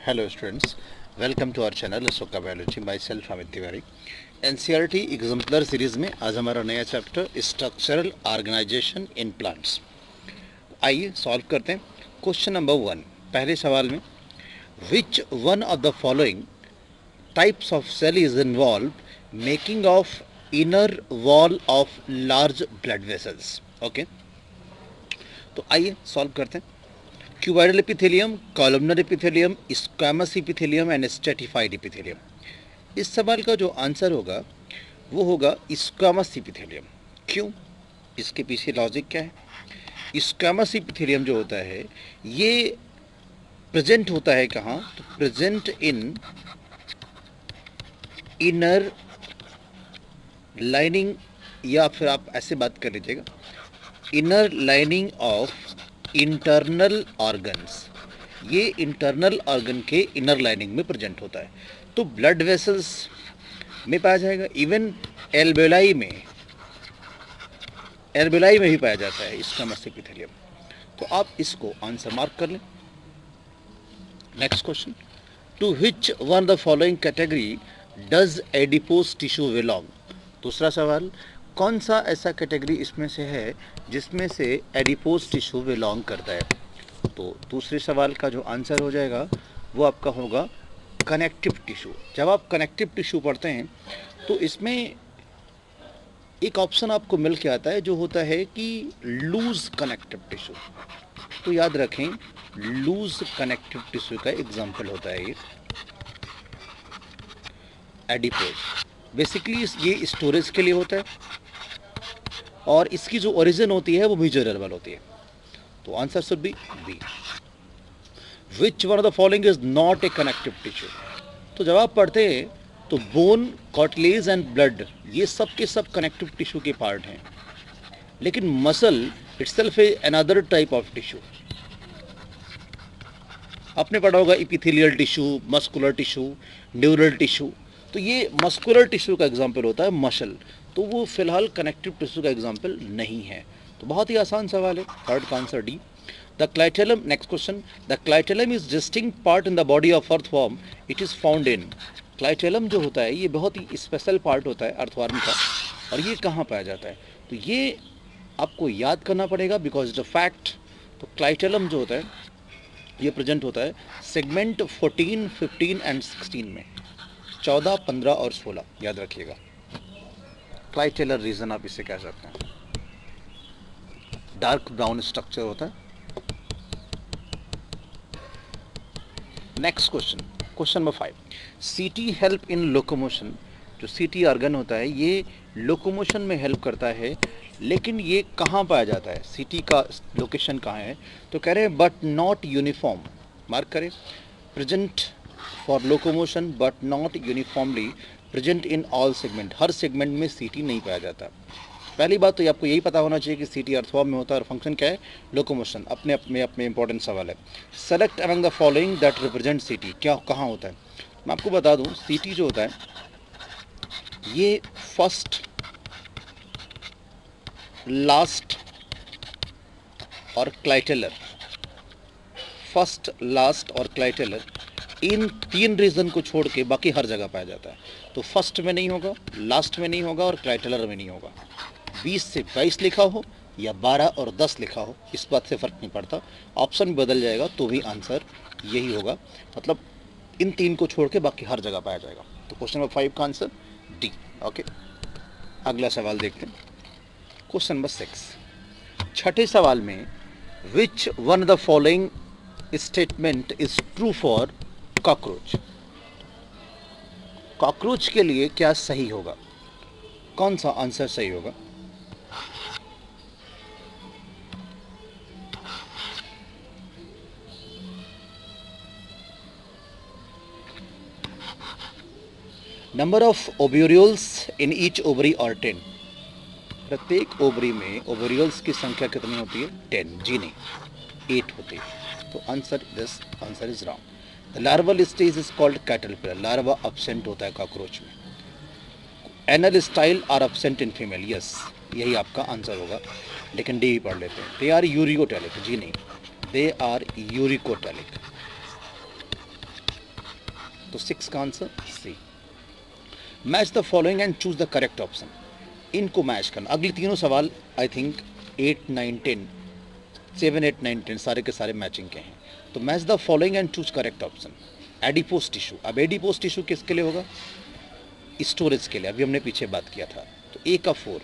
Hello students, welcome to our channel Soka Biology. Myself Amit Tiwari. NCERT exemplar series में आज हमारा नया chapter structural organisation in plants. आइए solve करते हैं। क्वेश्चन नंबर 1, पहले सवाल में which one of the following types of cell is involve making of inner wall of large blood vessels. Okay, तो आइए सॉल्व करते हैं। Cuboidal epithelium, columnar epithelium, squamous epithelium and stratified epithelium. इस सवाल का जो आंसर होगा वो होगा स्क्वैमस एपिथेलियम। क्यों? इसके पीछे लॉजिक क्या है? स्क्वैमस एपिथेलियम जो होता है ये प्रेजेंट होता है कहाँ? तो प्रेजेंट इन इनर लाइनिंग, या फिर आप ऐसे बात कर लीजिएगा inner lining of internal organs. ये इंटरनल ऑर्गन के इनर लाइनिंग में प्रेजेंट होता है, तो ब्लड वेसल्स में पाया जाएगा। इवन एल्वेलाई में भी पाया जाता है स्क्वैमस एपिथेलियम। तो आप इसको आंसर मार्क कर लें। Next question, to which one the following category does adipose tissue belong. दूसरा सवाल, कौन सा ऐसा कैटेगरी इसमें से है जिसमें से एडिपोज टिश्यू बिलोंग करता है? तो दूसरे सवाल का जो आंसर हो जाएगा वो आपका होगा कनेक्टिव टिश्यू। जब आप कनेक्टिव टिश्यू पढ़ते हैं तो इसमें एक ऑप्शन आपको मिल के आता है जो होता है कि लूज कनेक्टिव टिश्यू। तो याद रखें, लूज कनेक्टिव टिश्यू का एग्जाम्पल होता है ये एडिपोज। बेसिकली ये स्टोरेज के लिए होता है और इसकी जो ओरिजिन होती है वो मेजरेबल होती है। तो answer should be B. Which one of the following is not a connective tissue. तो जब आप पढ़ते हैं तो बोन, कार्टिलेज एंड ब्लड ये सब के सब कनेक्टिव टिश्यू के पार्ट हैं, लेकिन muscle itself a another type of tissue. आपने पढ़ा होगा epithelial tissue, muscular tissue, neural tissue. तो ये मस्कुलर टिश्यू का एग्जाम्पल होता है मसल, तो वो फिलहाल कनेक्टिव टिश्यू का एग्जाम्पल नहीं है। तो बहुत ही आसान सवाल है। थर्ड का answer D. The clitellum, next question, the clitellum is distinct part in the body of earthworm, it is found in. Clitellum जो होता है ये बहुत ही स्पेशल पार्ट होता है अर्थवर्म का, और ये कहाँ पाया जाता है? तो ये आपको याद करना पड़ेगा बिकॉज द फैक्ट। तो क्लाइटेलम जो होता है ये प्रेजेंट होता है सेगमेंट 14, 15 एंड 16 में, 14, 15 और 16 याद रखिएगा। क्लाइटेलर रीजन आप इसे कह सकते हैं। डार्क ब्राउन स्ट्रक्चर होता है। नेक्स्ट क्वेश्चन, क्वेश्चन नंबर 5, सीटी हेल्प इन लोकोमोशन। जो सीटी ऑर्गन होता है ये लोकोमोशन में हेल्प करता है, लेकिन ये कहाँ पाया जाता है? सीटी का लोकेशन कहाँ है? तो कह रहे हैं बट नॉट यूनिफॉर्म। मार्क करें, present for locomotion but not uniformly present in all segment. Her segment में सीटी नहीं पाया जाता। पहली बात तो आपको यही पता होना चाहिए कि सीटी अर्थवर्म में होता है और फंक्शन क्या है? लोकोमोशन। अपने इंपॉर्टेंट सवाल है। Select among the following that represent सीटी। क्या कहाँ होता है? मैं आपको बता दूं, सीटी जो होता है ये फर्स्ट, लास्ट और क्लाइटेलर, फर्स्ट, लास्ट और क्लाइटेलर, इन तीन रीजन को छोड़ के बाकी हर जगह पाया जाता है। तो फर्स्ट में नहीं होगा, लास्ट में नहीं होगा और क्लाइटेलर में नहीं होगा। 20 से 22 लिखा हो या 12 और 10 लिखा हो, इस बात से फ़र्क नहीं पड़ता, ऑप्शन बदल जाएगा तो भी आंसर यही होगा। मतलब इन तीन को छोड़ के बाकी हर जगह पाया जाएगा। तो क्वेश्चन नंबर 5 का आंसर डी। ओके, अगला सवाल देखते हैं। क्वेश्चन नंबर 6, छठे सवाल में which one the following statement is true for cockroach. Cockroach के लिए क्या सही होगा? कौन सा आंसर सही होगा? Number of ovules in each ovary और 10। प्रत्येक ओवरी में ओव्यूल्स की संख्या कितनी होती है? 10। जी नहीं, 8 होती है। तो answer is wrong. The larval stage is called caterpillar. Larva absent होता है कॉकरोच में। Anal style are absent in female. Yes, यही आपका आंसर होगा, लेकिन डी ही पढ़ लेते हैं। They are uricotelic. जी नहीं, दे आर यूरिकोटैलिक। तो 6 का answer C. Match the following and choose the correct option, इनको मैच करना। अगले तीनों सवाल आई थिंक 8, 9, 10, 7, 8, 9, 10 सारे के सारे मैचिंग के हैं। तो match the following and choose correct option. Adipose tissue, अब एडिपोज टिश्यू किसके लिए होगा? स्टोरेज के लिए, अभी हमने पीछे बात किया था। तो ए का 4,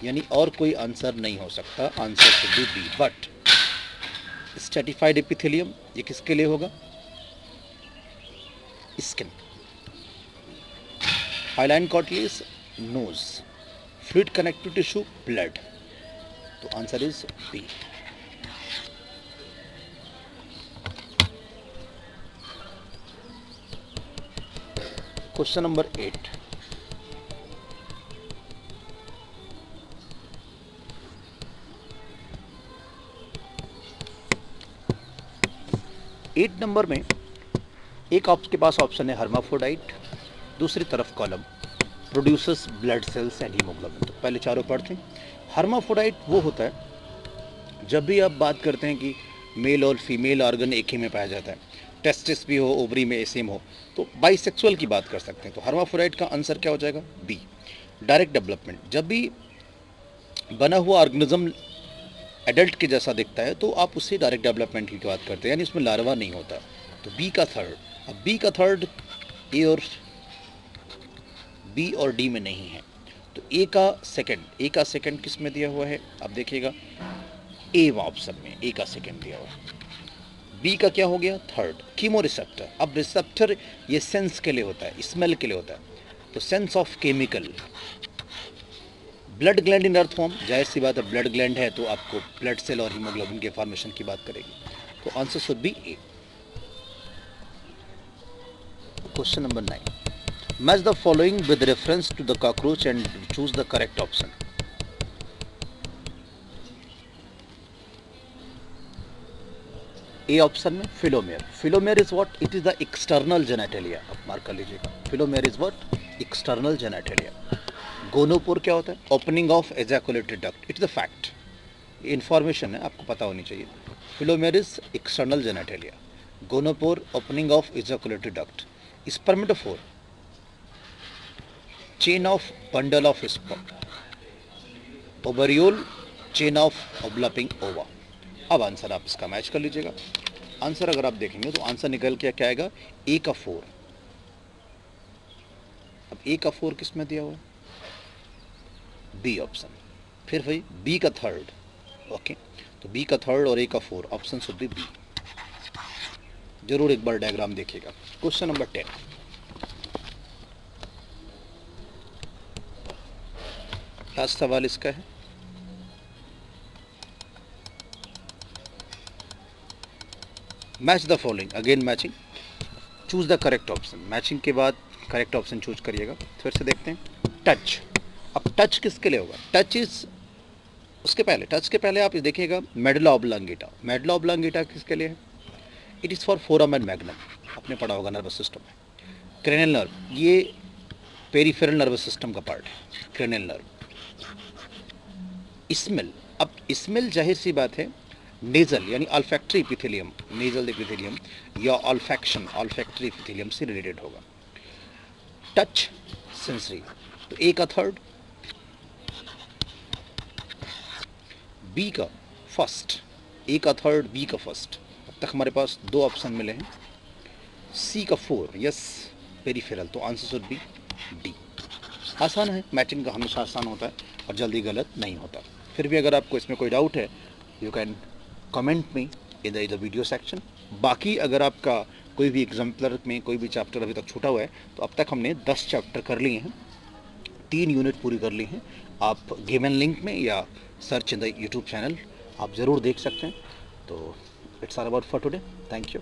यानी और कोई आंसर नहीं हो सकता, answer should be B. But stratified epithelium ये किसके लिए होगा? स्किन। हाइलाइन कॉर्टियस nose, fluid connective tissue blood, तो answer is B. Question number 8, number में एक आपके पास ऑप्शन है हर्माफ्रोडाइट, दूसरी तरफ column producers blood cells and haemoglobin. तो पहले चारों पढ़ते हैं। हर्माफ्रोडाइट वो होता है जब भी आप बात करते हैं कि मेल और फीमेल ऑर्गन एक ही में पाया जाता है, टेस्टिस भी हो, ओवरी में सेम हो, तो बाइसेक्सुअल की बात कर सकते हैं। तो हर्माफ्रोडाइट का आंसर क्या हो जाएगा? बी। डायरेक्ट डेवलपमेंट, जब भी बना हुआ ऑर्गेनिज्म एडल्ट के जैसा दिखता है तो आप उससे डायरेक्ट डेवलपमेंट की बात करते हैं, यानी उसमें लार्वा नहीं होता। तो बी का थर्ड। अब बी का थर्ड ए और बी और डी में नहीं है, तो ए का सेकंड किस में दिया हुआ है? अब देखिएगा ए ऑप्शन में ए का सेकंड दिया हुआ है। बी का क्या हो गया? थर्ड। कीमो रिसेप्टर, अब रिसेप्टर ये सेंस के लिए होता है, स्मेल के लिए होता है, तो sense of chemical. Blood gland in earth form, जाहिर सी बात है ब्लड ग्लैंड है तो आपको ब्लड सेल और हीमोग्लोबिन के फॉर्मेशन की बात करेगी, तो answer should be A. Question number 9, match the following with reference to the cockroach and choose the correct option. A option में phallomere. Phallomere is what? It is the external genitalia. अब mark कर लीजिएगा, phallomere is what? External genitalia. Gonopore क्या होता है? Opening of ejaculatory duct. It is a fact, information है, आपको पता होनी चाहिए। Phallomere is external genitalia, gonopore opening of ejaculatory duct. Spermatophore chain of bundle of sperm. Ovariole chain of overlapping ova. अब answer आप इसका मैच कर लीजिएगा। आंसर अगर आप देखेंगे तो आंसर निकल के क्या आएगा? ए का 4। अब ए का 4 किस में दिया हुआ है? B option. फिर भाई बी का थर्ड, ओके, तो बी का थर्ड और ए का 4, ऑप्शन शुड बी बी। जरूर एक बार डायग्राम देखिएगा। क्वेश्चन नंबर 10, लास्ट सवाल इसका है। Match the following, again matching, choose the correct option. Matching के बाद करेक्ट ऑप्शन चूज करिएगा। फिर से देखते हैं। टच, अब टच किसके लिए होगा? टच इज टच के पहले आप देखिएगा मेडुला ऑब्लांगेटा। मेडुला ऑब्लांगेटा किसके लिए है? It is for forum and magnum, आपने पढ़ा होगा नर्वस सिस्टम में। क्रेनियल नर्व, ये पेरिफेरल नर्वस सिस्टम का पार्ट है, क्रेनियल नर्व। स्मेल, अब स्मेल जाहिर सी बात है नेजल यानी ऑल्फैक्टरी एपिथेलियम, नेजल एपिथेलियम या ऑल्फैक्शन ऑल्फैक्टरी एपिथेलियम से रिलेटेड होगा। टच सेंसरी, तो ए का थर्ड, बी का फर्स्ट। ए का थर्ड, बी का फर्स्ट। अब तक हमारे पास 2 ऑप्शन मिले हैं। सी का 4, यस पेरिफेरल, तो आंसर शुड बी डी। आसान है, मैचिंग का हमेशा आसान होता है और जल्दी गलत नहीं होता। फिर भी अगर आपको इसमें कोई डाउट है you can comment me in the video section. बाकी अगर आपका कोई भी एग्जाम्पलर में कोई भी चैप्टर अभी तक छूटा हुआ है तो अब तक हमने 10 चैप्टर कर लिए हैं, 3 यूनिट पूरी कर ली हैं। आप गिवन लिंक में या search in the YouTube channel आप ज़रूर देख सकते हैं। तो it's all about for today, thank you.